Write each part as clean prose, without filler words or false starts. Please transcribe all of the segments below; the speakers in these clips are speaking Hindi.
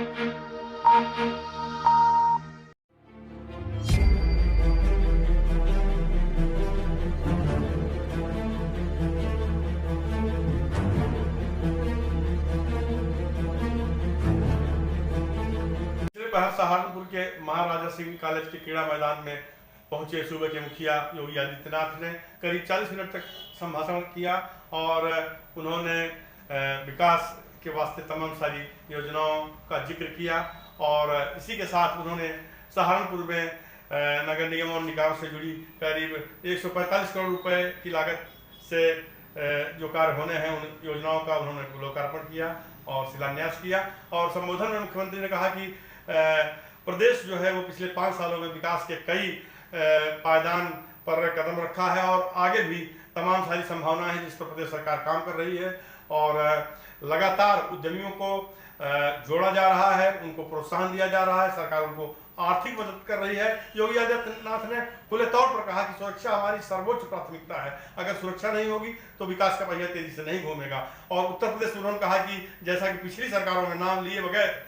सहारनपुर के महाराजा सिंह कॉलेज के क्रीड़ा मैदान में पहुंचे सूबे के मुखिया योगी आदित्यनाथ ने करीब 40 मिनट तक संभाषण किया और उन्होंने विकास के वास्ते तमाम सारी योजनाओं का जिक्र किया और इसी के साथ उन्होंने सहारनपुर में नगर निगम और निकायों से जुड़ी करीब 145 करोड़ रुपए की लागत से जो कार्य होने हैं उन योजनाओं का उन्होंने लोकार्पण किया और शिलान्यास किया। और संबोधन में मुख्यमंत्री ने कहा कि प्रदेश जो है वो पिछले 5 सालों में विकास के कई पायदान पर कदम रखा है और आगे भी तमाम सारी संभावनाएं हैं जिस पर प्रदेश सरकार काम कर रही है और लगातार उद्यमियों को जोड़ा जा रहा है, उनको प्रोत्साहन दिया जा रहा है, सरकार उनको आर्थिक मदद कर रही है। योगी आदित्यनाथ ने खुले तौर पर कहा कि सुरक्षा हमारी सर्वोच्च प्राथमिकता है, अगर सुरक्षा नहीं होगी तो विकास का पहिया तेजी से नहीं घूमेगा। और उत्तर प्रदेश में उन्होंने कहा कि जैसा कि पिछली सरकारों में नाम लिए बगैर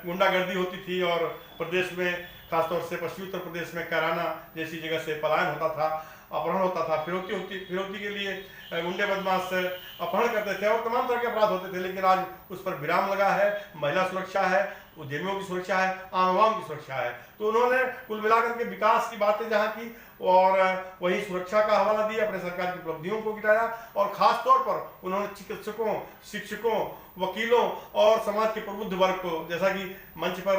गुंडागर्दी होती थी और प्रदेश में खासतौर से पश्चिमी उत्तर प्रदेश में कैराना जैसी जगह से पलायन होता था, अपहरण होता था, फिरौती के लिए गुंडे बदमाश अपहरण करते थे और तमाम तरह के अपराध होते थे, लेकिन आज उस पर विराम लगा है। महिला सुरक्षा है, उद्यमियों की सुरक्षा है, आम आवाम की सुरक्षा है। तो उन्होंने कुल मिलाकर के विकास की बातें जहाँ की और वहीं सुरक्षा का हवाला दिया, अपने सरकार की उपलब्धियों को गिराया और खास तौर पर उन्होंने चिकित्सकों, शिक्षकों, वकीलों और समाज के प्रबुद्ध वर्ग को, जैसा कि मंच पर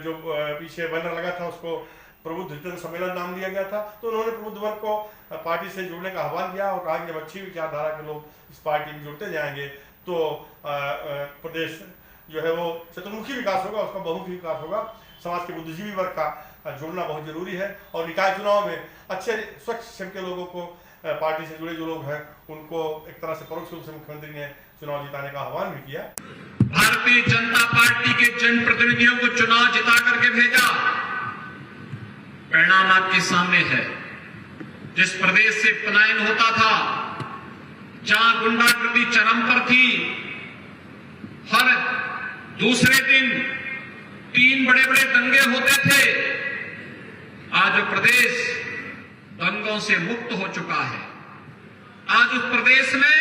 जो पीछे बैनर लगा था उसको प्रबुद्ध जन सम्मेलन नाम दिया गया था, तो उन्होंने प्रबुद्ध वर्ग को पार्टी से जुड़ने का आह्वान किया और कहा कि जब अच्छी विचारधारा के लोग इस पार्टी में जुड़ते जाएंगे तो प्रदेश जो है वो चतुर्मुखी विकास होगा, उसका बहुमुखी विकास होगा। समाज के बुद्धिजीवी वर्ग का जुड़ना बहुत जरूरी है और निकाय चुनाव में अच्छे स्वच्छ किस्म के लोगों को, पार्टी से जुड़े जो लोग हैं उनको एक तरह से परोक्ष रूप से मुख्यमंत्री ने चुनाव जिताने का आह्वान भी किया। भारतीय जनता पार्टी के जनप्रतिनिधियों को चुनाव जिता करके भेजा, परिणाम आपके सामने है। जिस प्रदेश से पलायन होता था, जहां गुंडागर्दी चरम पर थी, हर दूसरे दिन 3 बड़े-बड़े दंगे होते थे, आज प्रदेश दंगों से मुक्त हो चुका है। आज उस प्रदेश में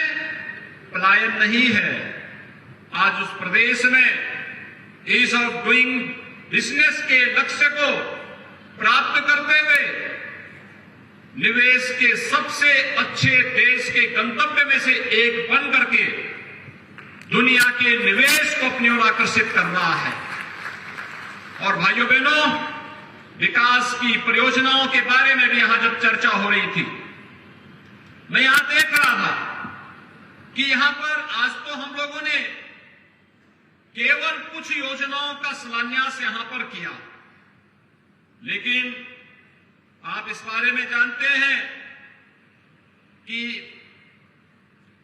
पलायन नहीं है। आज उस प्रदेश में ईज ऑफ डूइंग बिजनेस के लक्ष्य को प्राप्त करते हुए निवेश के सबसे अच्छे देश के गंतव्य में से एक बन करके दुनिया के निवेश को अपनी ओर आकर्षित कर रहा है। और भाइयों बहनों, विकास की परियोजनाओं के बारे में भी यहां जब चर्चा हो रही थी, मैं यहां देख रहा था कि यहां पर आज तो हम लोगों ने केवल कुछ योजनाओं का शिलान्यास यहां पर किया, लेकिन आप इस बारे में जानते हैं कि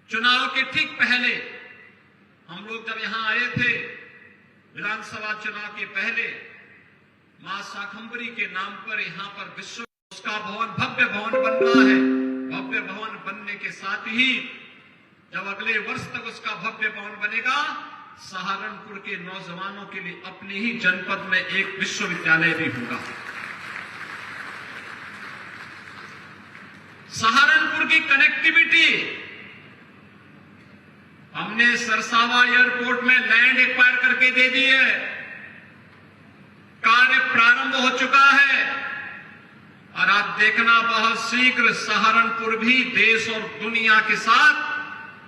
चुनाव के ठीक पहले हम लोग जब यहां आए थे, विधानसभा चुनाव के पहले, मां शाकंभरी के नाम पर यहां पर विश्व उसका भवन, भव्य भवन बन रहा है। भव्य भवन बनने के साथ ही जब अगले वर्ष तक उसका भव्य भवन बनेगा, सहारनपुर के नौजवानों के लिए अपने ही जनपद में एक विश्वविद्यालय भी होगा। सहारनपुर की कनेक्टिविटी, हमने सरसावा एयरपोर्ट में लैंड एक्वायर करके दे दी है, कार्य प्रारंभ हो चुका है और आप देखना बहुत शीघ्र सहारनपुर भी देश और दुनिया के साथ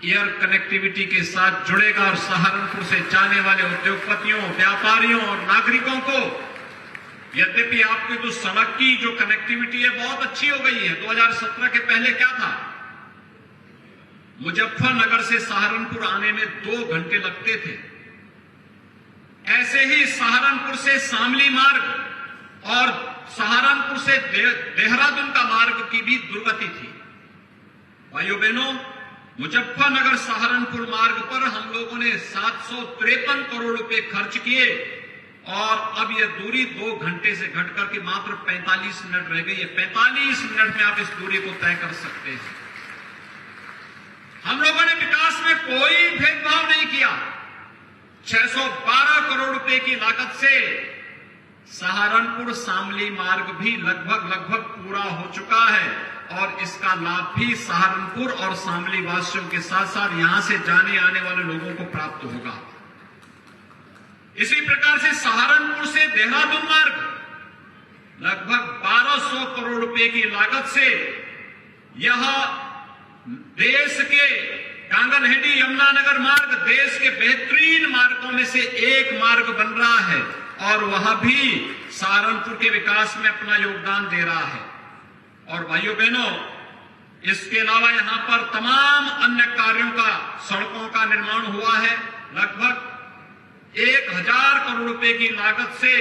एयर कनेक्टिविटी के साथ जुड़ेगा और सहारनपुर से जाने वाले उद्योगपतियों, व्यापारियों और नागरिकों को, यद्यपि आपकी तो सड़क की जो कनेक्टिविटी है बहुत अच्छी हो गई है। 2017 के पहले क्या था, मुजफ्फरनगर से सहारनपुर आने में 2 घंटे लगते थे। ऐसे ही सहारनपुर से शामली मार्ग और सहारनपुर से देहरादून का मार्ग की भी दुर्गति थी। भाइयों बहनों, मुजफ्फरनगर सहारनपुर मार्ग पर हम लोगों ने 753 करोड़ रुपए खर्च किए और अब यह दूरी 2 घंटे से घटकर के मात्र 45 मिनट रह गई है। 45 मिनट में आप इस दूरी को तय कर सकते हैं। हम लोगों ने विकास में कोई भेदभाव नहीं किया। 612 करोड़ रुपए की लागत से सहारनपुर शामली मार्ग भी लगभग पूरा हो चुका है और इसका लाभ भी सहारनपुर और शामली वासियों के साथ साथ यहां से जाने आने वाले लोगों को प्राप्त होगा। इसी प्रकार से सहारनपुर से देहरादून मार्ग लगभग 1200 करोड़ रुपए की लागत से यह देश के कांगनहेडी यमुनानगर मार्ग देश के बेहतरीन मार्गों में से एक मार्ग बन रहा है और वह भी सहारनपुर के विकास में अपना योगदान दे रहा है। और भाइयों बहनों, इसके अलावा यहां पर तमाम अन्य कार्यों का, सड़कों का निर्माण हुआ है। लगभग 1000 करोड़ रुपए की लागत से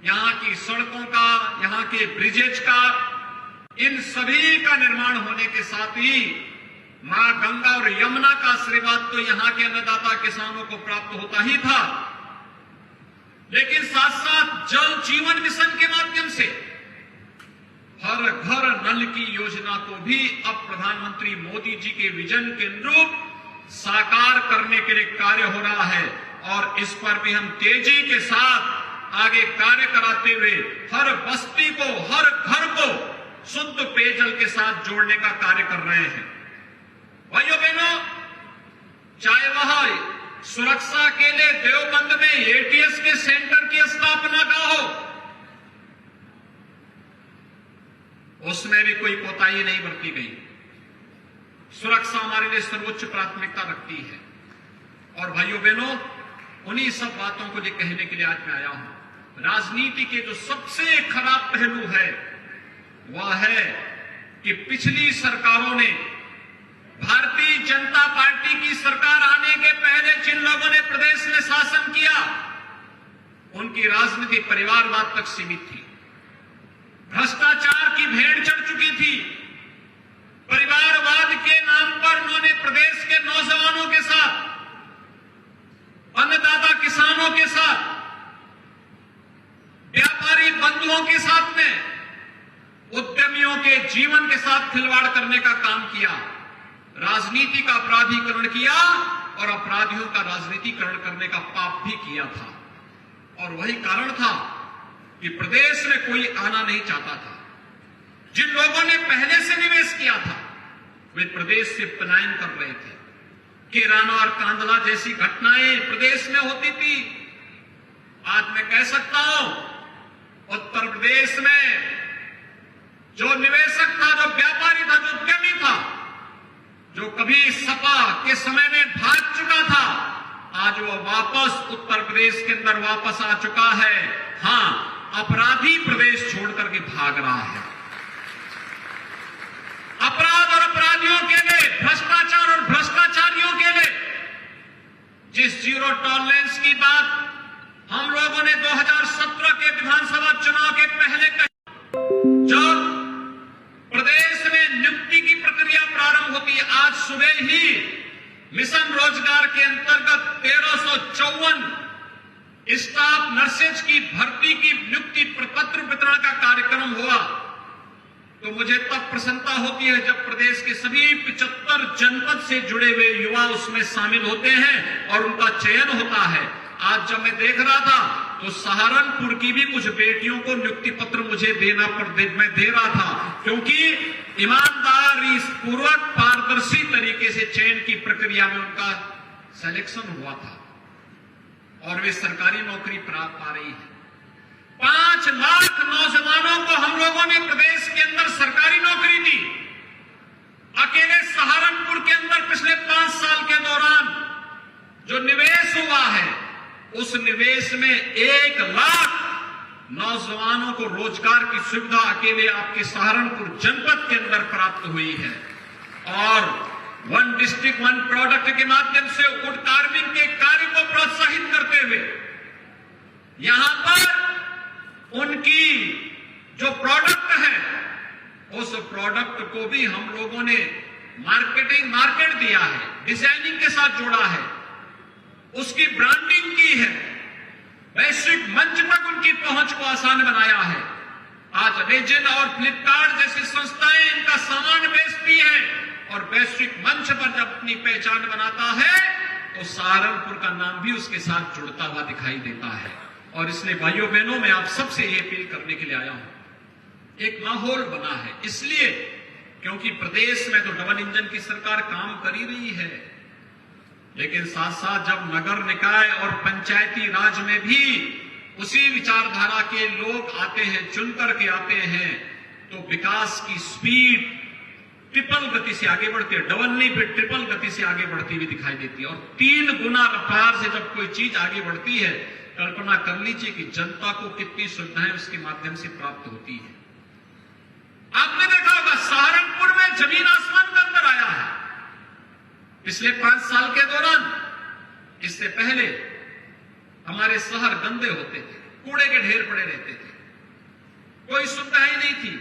यहां की सड़कों का, यहां के ब्रिजेज का, इन सभी का निर्माण होने के साथ ही मां गंगा और यमुना का आशीर्वाद तो यहां के अन्नदाता किसानों को प्राप्त होता ही था, लेकिन साथ साथ जल जीवन मिशन के माध्यम से हर घर नल की योजना को भी अब प्रधानमंत्री मोदी जी के विजन के अनुरूप साकार करने के लिए कार्य हो रहा है और इस पर भी हम तेजी के साथ आगे कार्य कराते हुए हर बस्ती को, हर घर को शुद्ध पेयजल के साथ जोड़ने का कार्य कर रहे हैं। भाइयों बहनों, चाहे वह सुरक्षा के लिए देवबंद में एटीएस के सेंटर की स्थापना का हो, उसमें भी कोई कोताही नहीं बरती गई। सुरक्षा हमारे लिए सर्वोच्च प्राथमिकता रखती है। और भाइयों बहनों, उन्हीं सब बातों को कहने के लिए आज मैं आया हूं। राजनीति के जो सबसे खराब पहलू है वह है कि पिछली सरकारों ने, भारतीय जनता पार्टी की सरकार आने के पहले जिन लोगों ने प्रदेश में शासन किया, उनकी राजनीति परिवारवाद तक सीमित थी, भ्रष्टाचार की भेड़ चढ़ चुकी थी। परिवारवाद के नाम पर उन्होंने प्रदेश के नौजवानों के साथ, अन्नदाता किसानों के साथ, व्यापारी बंधुओं के साथ में, उद्यमियों के जीवन के साथ खिलवाड़ करने का काम किया, राजनीति का अपराधीकरण किया और अपराधियों का राजनीतिकरण करने का पाप भी किया था। और वही कारण था कि प्रदेश में कोई आना नहीं चाहता था। जिन लोगों ने पहले से निवेश किया था वे प्रदेश से पलायन कर रहे थे। केराना और कांदला जैसी घटनाएं प्रदेश में होती थी। आज मैं कह सकता हूं, उत्तर प्रदेश में जो निवेशक था, जो व्यापारी था, जो उद्यमी था, जो कभी सपा के समय में भाग चुका था, आज वो वापस उत्तर प्रदेश के अंदर वापस आ चुका है। हां, अपराधी प्रदेश छोड़कर के भाग रहा है। अपराध और अपराधियों के लिए, भ्रष्टाचार और भ्रष्टाचारियों के लिए जिस जीरो टॉलरेंस की बात हम लोगों ने 2017 के विधानसभा चुनाव के पहले कही, जब प्रदेश में नियुक्ति की प्रक्रिया प्रारंभ होती है, आज सुबह ही मिशन रोजगार के अंतर्गत 1354 स्टाफ नर्सेज की भर्ती की नियुक्ति प्रपत्र वितरण का कार्यक्रम हुआ, तो मुझे तब प्रसन्नता होती है जब प्रदेश के सभी 75 जनपद से जुड़े हुए युवा उसमें शामिल होते हैं और उनका चयन होता है। आज जब मैं देख रहा था तो सहारनपुर की भी कुछ बेटियों को नियुक्ति पत्र मुझे मैं दे रहा था, क्योंकि ईमानदारी पूर्वक पारदर्शी तरीके से चयन की प्रक्रिया में उनका सिलेक्शन हुआ था और वे सरकारी नौकरी प्राप्त पा रही है। 5 लाख नौजवानों को हम लोगों ने प्रदेश के अंदर सरकारी नौकरी दी। अकेले सहारनपुर के अंदर पिछले 5 साल के दौरान जो निवेश हुआ है, उस निवेश में 1 लाख नौजवानों को रोजगार की सुविधा अकेले आपके सहारनपुर जनपद के अंदर प्राप्त हुई है। और 1 डिस्ट्रिक्ट 1 प्रोडक्ट के माध्यम से वुड कार्विंग के कार्य को प्रोत्साहित करते हुए यहां पर उनकी जो प्रोडक्ट है, उस प्रोडक्ट को भी हम लोगों ने मार्केट दिया है, डिजाइनिंग के साथ जोड़ा है, उसकी ब्रांडिंग की है, वैश्विक मंच तक उनकी पहुंच को आसान बनाया है। आज अमेजन और फ्लिपकार्ट जैसी संस्थाएं इनका सामान बेचती हैं और वैश्विक मंच पर जब अपनी पहचान बनाता है तो सहारनपुर का नाम भी उसके साथ जुड़ता हुआ दिखाई देता है। और इसलिए भाइयों बहनों, मैं आप सबसे ये अपील करने के लिए आया हूं। एक माहौल बना है, इसलिए क्योंकि प्रदेश में तो डबल इंजन की सरकार काम कर ही रही है, लेकिन साथ साथ जब नगर निकाय और पंचायती राज में भी उसी विचारधारा के लोग आते हैं, चुन करके आते हैं, तो विकास की स्पीड ट्रिपल गति से आगे बढ़ती है, डबल नहीं फिर ट्रिपल गति से आगे बढ़ती हुई दिखाई देती है। और 3 गुना रफ्तार से जब कोई चीज आगे बढ़ती है, कल्पना कर लीजिए कि जनता को कितनी सुविधाएं उसके माध्यम से प्राप्त होती है। आपने देखा होगा सहारनपुर में जमीन आसमान का अंतर आया है पिछले 5 साल के दौरान। इससे पहले हमारे शहर गंदे होते थे, कूड़े के ढेर पड़े रहते थे, कोई सुविधा ही नहीं थी,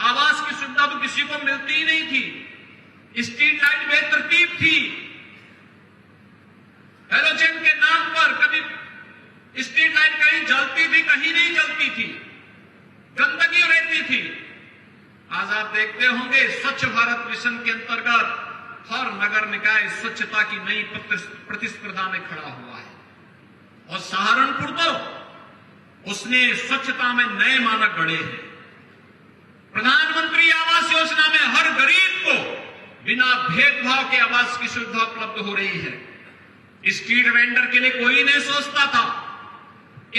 आवास की सुविधा तो किसी को मिलती ही नहीं थी, स्ट्रीट लाइट बेतरतीब थी, हेलोजन के नाम पर कभी स्ट्रीट लाइट कहीं जलती थी, कहीं नहीं जलती थी, गंदगी रहती थी। आज आप देखते होंगे स्वच्छ भारत मिशन के अंतर्गत हर नगर निकाय स्वच्छता की नई प्रतिस्पर्धा में खड़ा हुआ है, और सहारनपुर तो उसने स्वच्छता में नए मानक गढ़े हैं। प्रधानमंत्री आवास योजना में हर गरीब को बिना भेदभाव के आवास की सुविधा उपलब्ध हो रही है। स्ट्रीट वेंडर के लिए कोई नहीं सोचता था,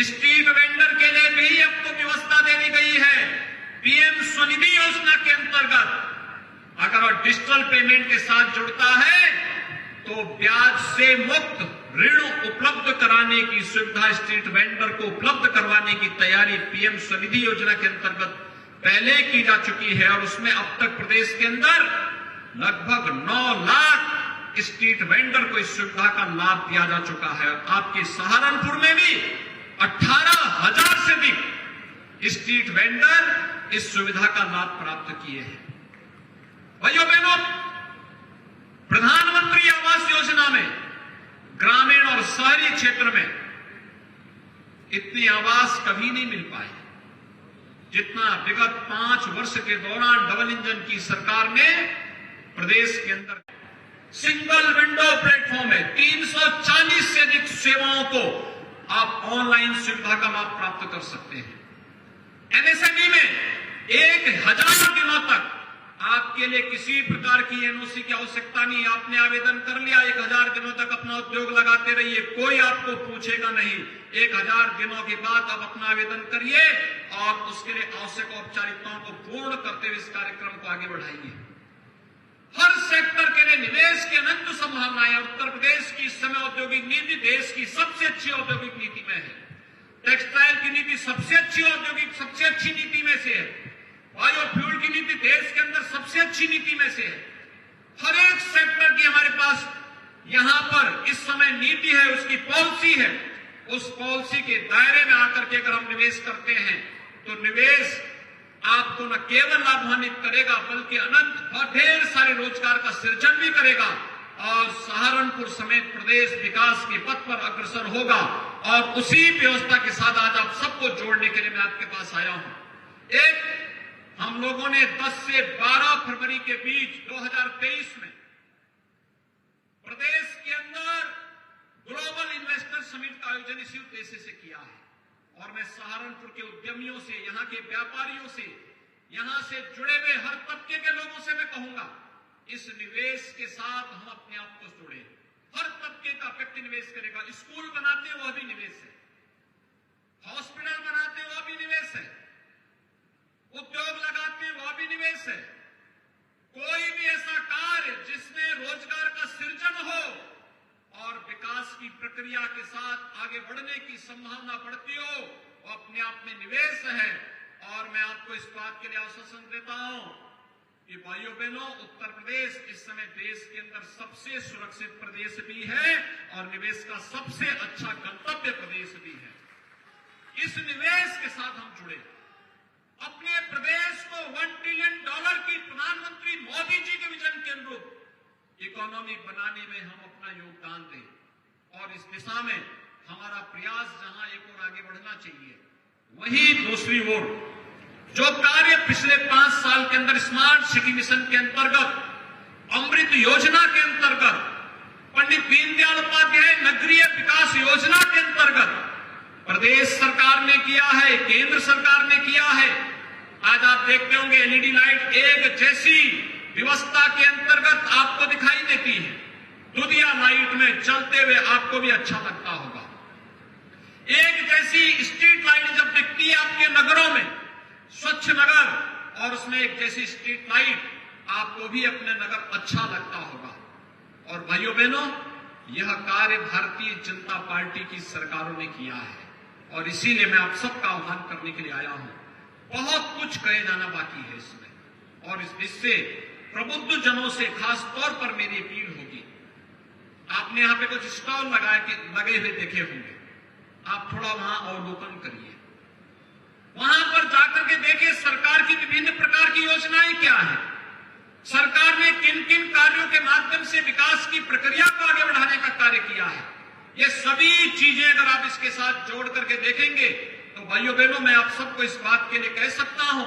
स्ट्रीट वेंडर के लिए भी अब तो व्यवस्था दे दी गई है। पीएम स्वनिधि योजना के अंतर्गत अगर वह डिजिटल पेमेंट के साथ जुड़ता है तो ब्याज से मुक्त ऋण उपलब्ध कराने की सुविधा स्ट्रीट वेंडर को उपलब्ध करवाने की तैयारी पीएम स्वनिधि योजना के अंतर्गत पहले की जा चुकी है। और उसमें अब तक प्रदेश के अंदर लगभग 9 लाख स्ट्रीट वेंडर को इस सुविधा का लाभ दिया जा चुका है। आपके सहारनपुर में भी 18,000 से अधिक स्ट्रीट वेंडर इस सुविधा का लाभ प्राप्त किए हैं। भाइयों बहनों, प्रधानमंत्री आवास योजना में ग्रामीण और शहरी क्षेत्र में इतनी आवास कभी नहीं मिल पाई जितना विगत 5 वर्ष के दौरान डबल इंजन की सरकार ने प्रदेश के अंदर सिंगल विंडो प्लेटफॉर्म है। 340 से अधिक सेवाओं को आप ऑनलाइन सुविधा का लाभ प्राप्त कर सकते हैं। एमएसएमई में 1000 दिनों तक आपके लिए किसी प्रकार की एनओसी की आवश्यकता नहीं। आपने आवेदन कर लिया, 1000 दिनों तक अपना उद्योग लगाते रहिए, कोई आपको पूछेगा नहीं। 1000 दिनों के बाद आप अपना आवेदन करिए और उसके लिए आवश्यक औपचारिकताओं को पूर्ण करते हुए इस कार्यक्रम को आगे बढ़ाइए। हर सेक्टर के लिए निवेश की अनंत संभावनाएं। उत्तर प्रदेश की इस समय औद्योगिक नीति देश की सबसे अच्छी औद्योगिक नीति में है। टेक्सटाइल की नीति सबसे अच्छी नीति में से है। बायोफ्यूल की नीति देश के अंदर सबसे अच्छी नीति में से है। हर एक सेक्टर की हमारे पास यहां पर इस समय नीति है, उसकी पॉलिसी है। उस पॉलिसी के दायरे में आकर के अगर हम निवेश करते हैं तो निवेश आपको न केवल लाभान्वित करेगा बल्कि अनंत और ढेर सारे रोजगार का सृजन भी करेगा और सहारनपुर समेत प्रदेश विकास के पथ पर अग्रसर होगा। और उसी व्यवस्था के साथ आज आप सबको जोड़ने के लिए मैं आपके पास आया हूं। एक हम लोगों ने 10 से 12 फरवरी के बीच 2023 में प्रदेश के अंदर ग्लोबल इन्वेस्टर समिट का आयोजन इसी उद्देश्य से किया है। और मैं सहारनपुर के उद्यमियों से, यहाँ के व्यापारियों से, यहाँ से जुड़े हुए हर तबके के लोगों से मैं कहूंगा, इस निवेश के साथ हम अपने आप को जोड़े। हर तबके का व्यक्ति निवेश करेगा। स्कूल बनाते हैं वह भी निवेश है, हॉस्पिटल बनाते हैं वह भी निवेश है, उद्योग लगाते हैं वह भी निवेश है। कोई भी ऐसा कार्य जिसमें रोजगार का सृजन हो और विकास की प्रक्रिया के साथ आगे बढ़ने की संभावना बढ़ती हो, वो अपने आप में निवेश है। और मैं आपको इस बात के लिए आश्वासन देता हूं कि भाइयों बहनों, उत्तर प्रदेश इस समय देश के अंदर सबसे सुरक्षित प्रदेश भी है और निवेश का सबसे अच्छा गंतव्य प्रदेश भी है। इस निवेश के साथ हम जुड़े, अपने प्रदेश को $1 ट्रिलियन की प्रधानमंत्री मोदी जी के विजन के अनुरूप इकोनॉमी बनाने में हम अपना योगदान दें। और इस दिशा में हमारा प्रयास जहां एक और आगे बढ़ना चाहिए, वही दूसरी ओर जो कार्य पिछले 5 साल के अंदर स्मार्ट सिटी मिशन के अंतर्गत, अमृत योजना के अंतर्गत पंडित दीनदयाल उपाध्याय नगरीय विकास योजना के अंतर्गत प्रदेश सरकार ने किया है, केंद्र सरकार ने किया है। आज आप देखते होंगे एलईडी लाइट एक जैसी व्यवस्था के अंतर्गत आपको दिखाई देती है। दुधिया लाइट में चलते हुए आपको भी अच्छा लगता होगा। एक जैसी स्ट्रीट लाइट जब दिखती है आपके नगरों में, स्वच्छ नगर, और उसमें एक जैसी स्ट्रीट लाइट, आपको भी अपने नगर अच्छा लगता होगा। और भाइयों बहनों, यह कार्य भारतीय जनता पार्टी की सरकारों ने किया है और इसीलिए मैं आप सबका आह्वान करने के लिए आया हूं। बहुत कुछ कहे जाना बाकी है इसमें, और इससे प्रबुद्ध जनों से खास तौर पर मेरी अपील होगी। आपने यहां पे कुछ स्टॉल लगे हुए देखे होंगे, आप थोड़ा वहां अवलोकन करिए। वहां पर जाकर के देखिए सरकार की विभिन्न प्रकार की योजनाएं क्या है, सरकार ने किन किन कार्यों के माध्यम से विकास की प्रक्रिया को आगे बढ़ाने का कार्य किया है। ये सभी चीजें अगर आप इसके साथ जोड़ करके देखेंगे तो भाइयों बहनों, मैं आप सबको इस बात के लिए कह सकता हूं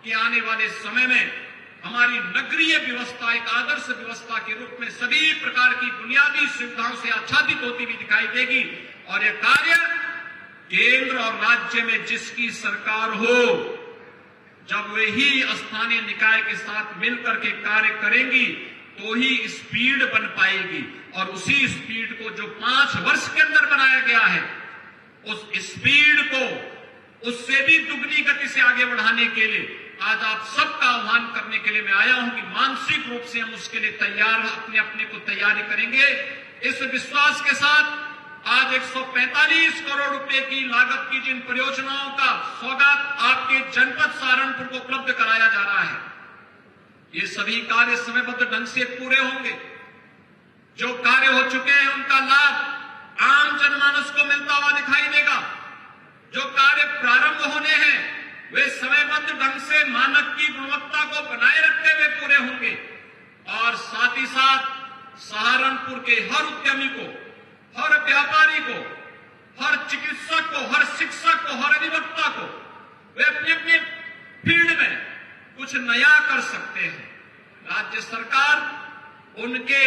कि आने वाले समय में हमारी नगरीय व्यवस्था एक आदर्श व्यवस्था के रूप में सभी प्रकार की बुनियादी सुविधाओं से आच्छादित होती हुई दिखाई देगी। और यह कार्य केंद्र और राज्य में जिसकी सरकार हो, जब वे ही स्थानीय निकाय के साथ मिलकर के कार्य करेंगी तो ही स्पीड बन पाएगी। और उसी स्पीड को जो 5 वर्ष के अंदर बनाया गया है, उस स्पीड को उससे भी दुगनी गति से आगे बढ़ाने के लिए आज आप सबका आह्वान करने के लिए मैं आया हूं कि मानसिक रूप से हम उसके लिए तैयार, अपने को तैयारी करेंगे। इस विश्वास के साथ आज 145 करोड़ रुपए की लागत की जिन परियोजनाओं का सौगात आपके जनपद सहारनपुर को उपलब्ध कराया जा रहा है, ये सभी कार्य समयबद्ध ढंग से पूरे होंगे। जो कार्य हो चुके हैं उनका लाभ आम जनमानस को मिलता हुआ दिखाई देगा। जो कार्य प्रारंभ होने हैं वे समयबद्ध ढंग से मानक की गुणवत्ता को बनाए रखते हुए पूरे होंगे। और साथ ही साथ सहारनपुर के हर उद्यमी को, हर व्यापारी को, हर चिकित्सक को, हर शिक्षक को, हर अधिवक्ता को, वे अपने अपने फील्ड में कुछ नया कर सकते हैं। राज्य सरकार उनके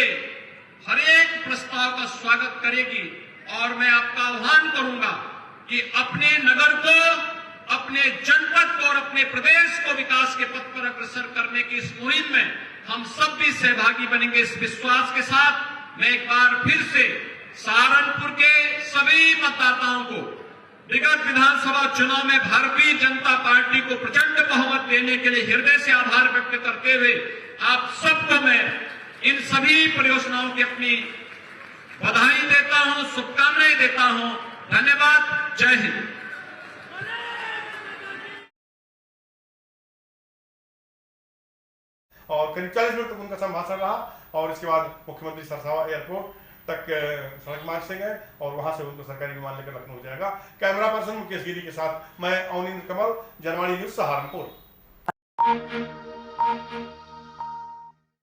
हर एक प्रस्ताव का स्वागत करेगी। और मैं आपका आह्वान करूंगा कि अपने नगर को, अपने जनपद को और अपने प्रदेश को विकास के पथ पर अग्रसर करने की इस मुहिम में हम सब भी सहभागी बनेंगे। इस विश्वास के साथ मैं एक बार फिर से सहारनपुर के सभी मतदाताओं को विगत विधानसभा चुनाव में भारतीय जनता पार्टी को प्रचंड बहुमत देने के लिए हृदय से आभार व्यक्त करते हुए आप सबको मैं इन सभी परियोजनाओं की अपनी बधाई देता हूं, शुभकामनाएं देता हूं। धन्यवाद। जय हिंद। और करीब 40 मिनट तक उनका संभाषण रहा और इसके बाद मुख्यमंत्री सरसावा एयरपोर्ट तक सड़क मार्ग से गए और वहां से उनको सरकारी विमान लेकर लखनऊ जाएगा। कैमरा पर्सन मुकेश गिरी के साथ मैं अवनींद्र कमल, जनवाणी न्यूज सहारनपुर।